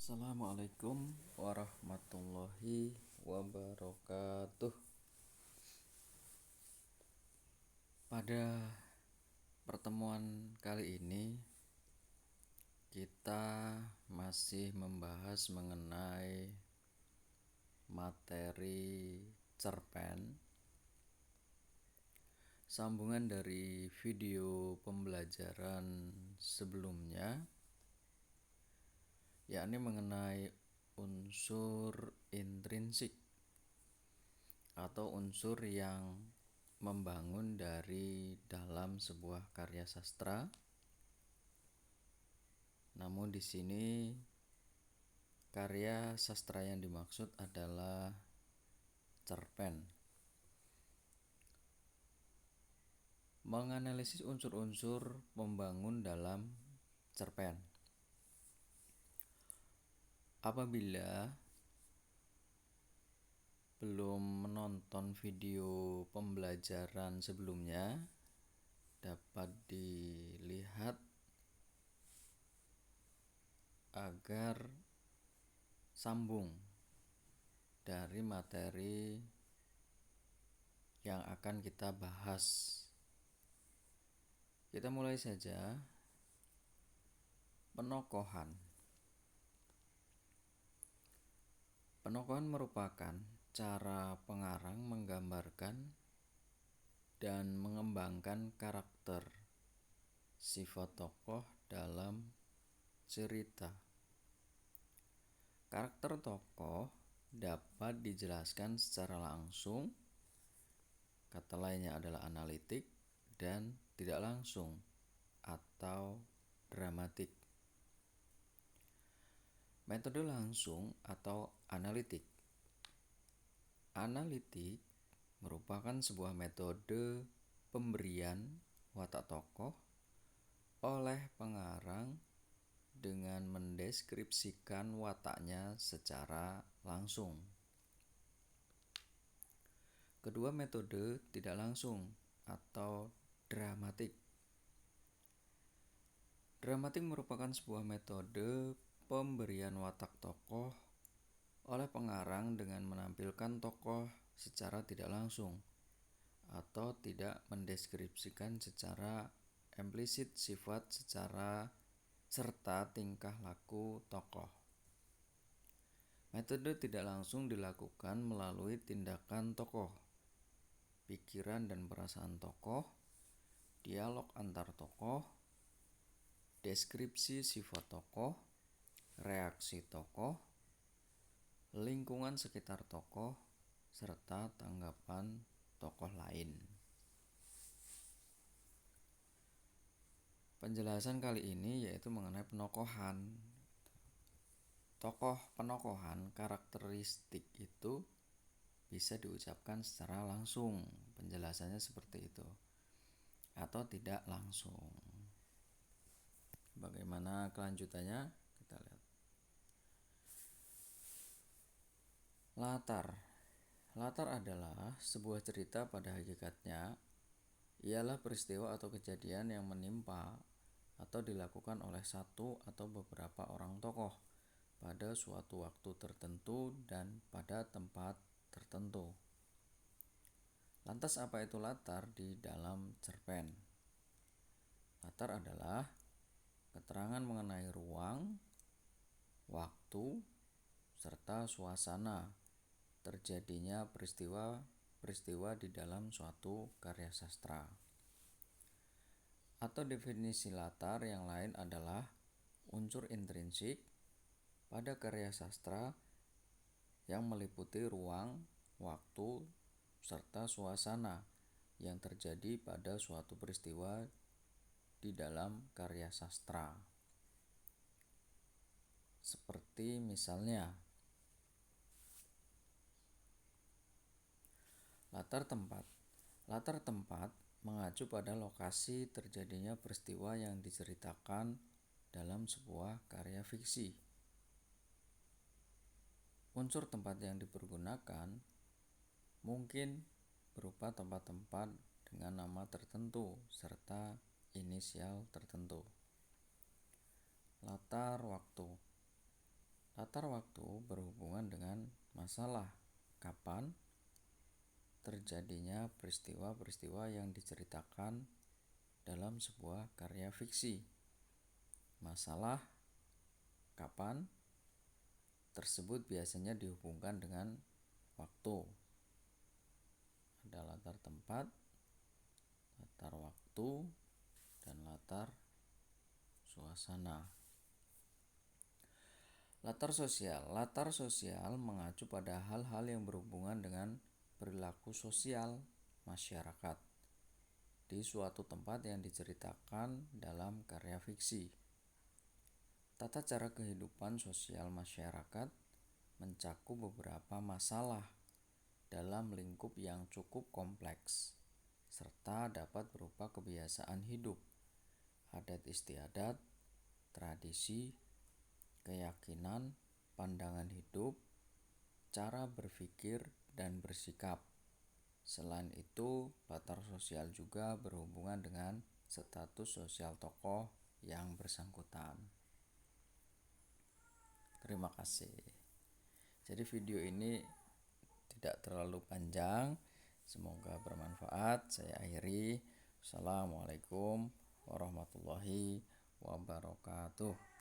Assalamualaikum warahmatullahi wabarakatuh. Pada pertemuan kali ini kita masih membahas mengenai materi cerpen, sambungan dari video pembelajaran sebelumnya, yakni mengenai unsur intrinsik atau unsur yang membangun dari dalam sebuah karya sastra. Namun di sini karya sastra yang dimaksud adalah cerpen. Menganalisis unsur-unsur pembangun dalam cerpen. Apabila belum menonton video pembelajaran sebelumnya, dapat dilihat agar sambung dari materi yang akan kita bahas. Kita mulai saja. Penokohan. Penokohan merupakan cara pengarang menggambarkan dan mengembangkan karakter, sifat tokoh dalam cerita. Karakter tokoh dapat dijelaskan secara langsung, kata lainnya adalah analitik, dan tidak langsung atau dramatik. Metode langsung atau analitik. Analitik merupakan sebuah metode pemberian watak tokoh oleh pengarang dengan mendeskripsikan wataknya secara langsung. Kedua metode tidak langsung atau dramatik. Dramatik merupakan sebuah metode pemberian watak tokoh oleh pengarang dengan menampilkan tokoh secara tidak langsung atau tidak mendeskripsikan secara implisit sifat serta tingkah laku tokoh. Metode tidak langsung dilakukan melalui tindakan tokoh, pikiran dan perasaan tokoh, dialog antar tokoh, deskripsi sifat tokoh, reaksi tokoh, lingkungan sekitar tokoh, serta tanggapan tokoh lain. Penjelasan kali ini yaitu mengenai penokohan. Tokoh penokohan karakteristik itu bisa diucapkan secara langsung, penjelasannya seperti itu, atau tidak langsung. Bagaimana kelanjutannya? Kita lihat. Latar adalah sebuah cerita pada hakikatnya ialah peristiwa atau kejadian yang menimpa atau dilakukan oleh satu atau beberapa orang tokoh pada suatu waktu tertentu dan pada tempat tertentu. Lantas apa itu latar di dalam cerpen? Latar adalah keterangan mengenai ruang, waktu, serta suasana terjadinya peristiwa di dalam suatu karya sastra. Atau definisi latar yang lain adalah unsur intrinsik pada karya sastra yang meliputi ruang, waktu, serta suasana yang terjadi pada suatu peristiwa di dalam karya sastra. Seperti misalnya Latar tempat mengacu pada lokasi terjadinya peristiwa yang diceritakan dalam sebuah karya fiksi. Unsur tempat yang dipergunakan mungkin berupa tempat-tempat dengan nama tertentu serta inisial tertentu. Latar waktu. Latar waktu berhubungan dengan masalah kapan terjadinya peristiwa-peristiwa yang diceritakan dalam sebuah karya fiksi. Masalah kapan tersebut biasanya dihubungkan dengan waktu. Ada latar tempat, latar waktu, dan latar suasana. Latar sosial mengacu pada hal-hal yang berhubungan dengan perilaku sosial masyarakat di suatu tempat yang diceritakan dalam karya fiksi. Tata cara kehidupan sosial masyarakat mencakup beberapa masalah dalam lingkup yang cukup kompleks, serta dapat berupa kebiasaan hidup, adat istiadat, tradisi, keyakinan, pandangan hidup, cara berpikir, dan bersikap. Selain itu, latar sosial juga berhubungan dengan status sosial tokoh yang bersangkutan. Terima kasih. Jadi video ini tidak terlalu panjang, semoga bermanfaat. Saya akhiri. Assalamualaikum warahmatullahi wabarakatuh.